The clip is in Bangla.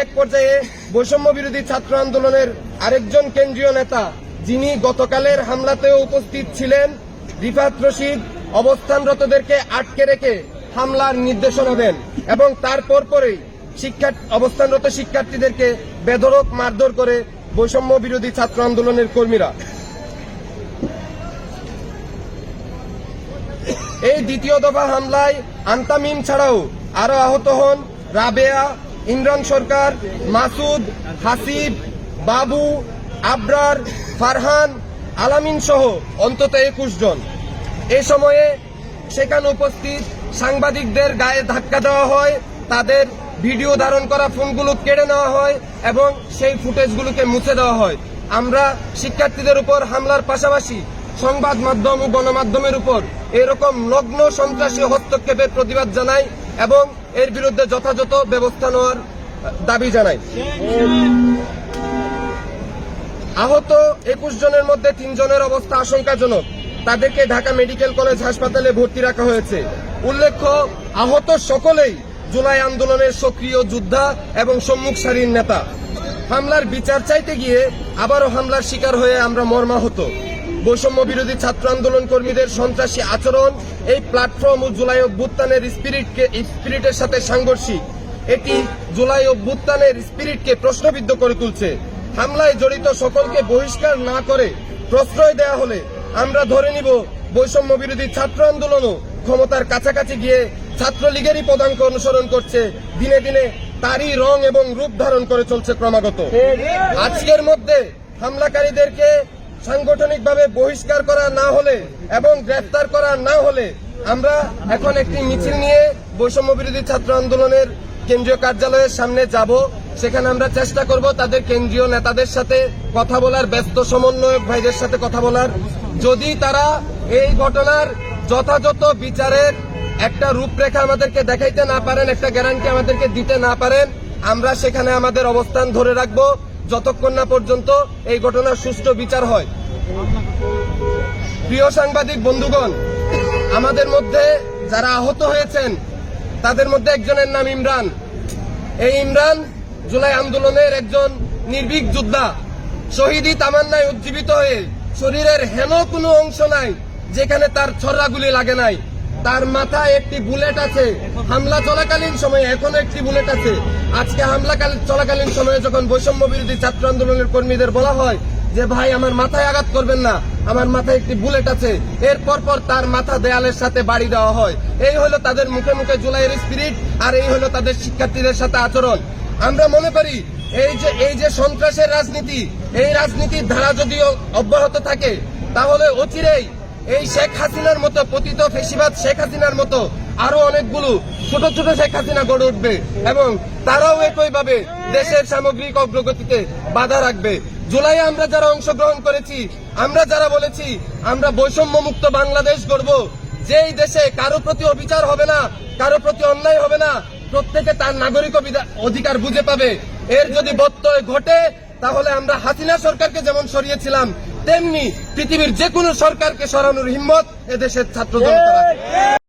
এক পর্যায়ে বৈষম্য বিরোধী ছাত্র আন্দোলনের আরেকজন কেন্দ্রীয় নেতা, যিনি গতকালের হামলাতেও উপস্থিত ছিলেন, রিফাত রশিদ, অবস্থানরতদেরকে আটকে রেখে হামলার নির্দেশনা দেন এবং তারপর পরেই অবস্থানরত শিক্ষার্থীদেরকে বেধড়ক মারধর করে বৈষম্য বিরোধী ছাত্র আন্দোলনের কর্মীরা। এই দ্বিতীয় দফা হামলায় আন্তামিম ছাড়াও আরো আহত হন রাবেয়া, ইমরান সরকার, মাসুদ, হাসিব, বাবু, আবরার, ফারহান, আলামিন সহ অন্তত 21 জন। এ সময়ে সেখানে উপস্থিত সাংবাদিকদের গায়ে ধাক্কা দেওয়া হয়, তাদের ভিডিও ধারণ করা ফোনগুলো কেড়ে নেওয়া হয় এবং সেই ফুটেজগুলোকে মুছে দেওয়া হয়। আমরা শিক্ষার্থীদের উপর হামলার পাশাপাশি সংবাদ মাধ্যম ও গণমাধ্যমের উপর এরকম নগ্ন সন্ত্রাসী হস্তক্ষেপের প্রতিবাদ জানাই এবং এর বিরুদ্ধে যথাযথ ব্যবস্থা নেওয়ার দাবি জানাই। আহত 21 জনের মধ্যে 3 জনের অবস্থা আশঙ্কাজনক। তাদেরকে ঢাকা মেডিকেল কলেজ হাসপাতালে ভর্তি রাখা হয়েছে। উল্লেখ্য, আহত সকলেই জুলাই আন্দোলনের সক্রিয় যোদ্ধা এবং সম্মুখ সারির নেতা। হামলার বিচার চাইতে গিয়ে আবারও হামলার শিকার হয়ে আমরা মর্মাহত। বৈষম্য বিরোধী ছাত্র আন্দোলন কর্মীদের সন্ত্রাসী আচরণ এই প্ল্যাটফর্ম ও জুলাই অভ্যুত্থানের স্পিরিটের সাথে সাংঘর্ষিক। এটি জুলাই অভ্যুত্থানের স্পিরিটকে প্রশ্নবিদ্ধ করে তুলছে। হামলায় জড়িত সকলকে বহিষ্কার না করে প্রশ্রয় দেয়া হলে আমরা ধরে নিব বৈষম্য বিরোধী ছাত্র আন্দোলনও ক্ষমতার কাছাকাছি গিয়ে ছাত্রলীগেরই পদাঙ্ক অনুসরণ করছে, দিনে দিনে তারই রং এবং রূপ ধারণ করে চলছে ক্রমাগত। আজকের মধ্যে হামলাকারীদেরকে সাংগঠনিকভাবে বহিষ্কার করা না হলে এবং গ্রেফতার করা না হলে আমরা এখন একটি মিছিল নিয়ে বৈষম্য বিরোধী ছাত্র আন্দোলনের কেন্দ্রীয় কার্যালয়ের সামনে যাব। সেখানে আমরা চেষ্টা করব তাদের কেন্দ্রীয় নেতাদের সাথে কথা বলার, ব্যস্ত সমন্বয়ক ভাইদের সাথে কথা বলার। যদি তারা এই ঘটনার যথাযথ বিচারের একটা রূপরেখা আমাদেরকে দেখাইতে না পারেন, একটা গ্যারান্টি আমাদেরকে দিতে না পারেন, আমরা সেখানে আমাদের অবস্থান ধরে রাখব যতক্ষণ না পর্যন্ত এই ঘটনার সুষ্ঠু বিচার হয়। প্রিয় সাংবাদিক বন্ধুগণ, আমাদের মধ্যে যারা আহত হয়েছেন তাদের মধ্যে একজনের নাম ইমরান। এই ইমরান জুলাই আন্দোলনের একজন নির্ভীক যোদ্ধা। শহীদি তামান্নায় উজ্জীবিত হয়ে শরীরের হেন কোনো অংশ নাই যেখানে তার ছড়াগুলি লাগে নাই। তার মাথায় একটি বুলেট আছে হামলা চলাকালীন সময়ে, এখনো একটি বুলেট আছে। আজকে হামলা চলাকালীন সময়ে যখন বৈষম্য বিরোধী ছাত্র আন্দোলনের কর্মীদের বলা হয় যে ভাই আমার মাথায় আঘাত করবেন না, আমার মাথায় একটি বুলেট আছে, এর পর তার মাথা দেয়ালের সাথে বাড়ি দেওয়া হয়। এই হলো তাদের মুখে মুখে জুলাইয়ের স্পিরিট, আর এই হলো তাদের শিক্ষার্থীদের সাথে আচরণ। আমরা মনে করি এই যে সন্ত্রাসের রাজনীতি, এই রাজনীতির ধারা যদিও অব্যাহত থাকে তাহলে অচিরেই এই শেখ হাসিনার মতো, পতিত ফেসিবাদ শেখ হাসিনার মতো আরো অনেকগুলো ছোট ছোট শেখ হাসিনা গড়ে উঠবে এবং তারাও একইভাবে দেশের সামগ্রিক অগ্রগতিতে বাধা রাখবে। জুলাইয়ে আমরা যারা অংশগ্রহণ করেছি, আমরা যারা বলেছি আমরা বৈষম্য মুক্ত বাংলাদেশ গড়ব, যেই দেশে কারো প্রতি অবিচার হবে না, কারো প্রতি অন্যায় হবে না, প্রত্যেকে তার নাগরিক অধিকার বুঝে পাবে, এর যদি ব্যত্যয় ঘটে তাহলে আমরা হাসিনা সরকারকে যেমন সরিয়েছিলাম তেমনি পৃথিবীর যে কোনো সরকারকে সরানোর হিম্মত এদেশের ছাত্র জনতা রাখে।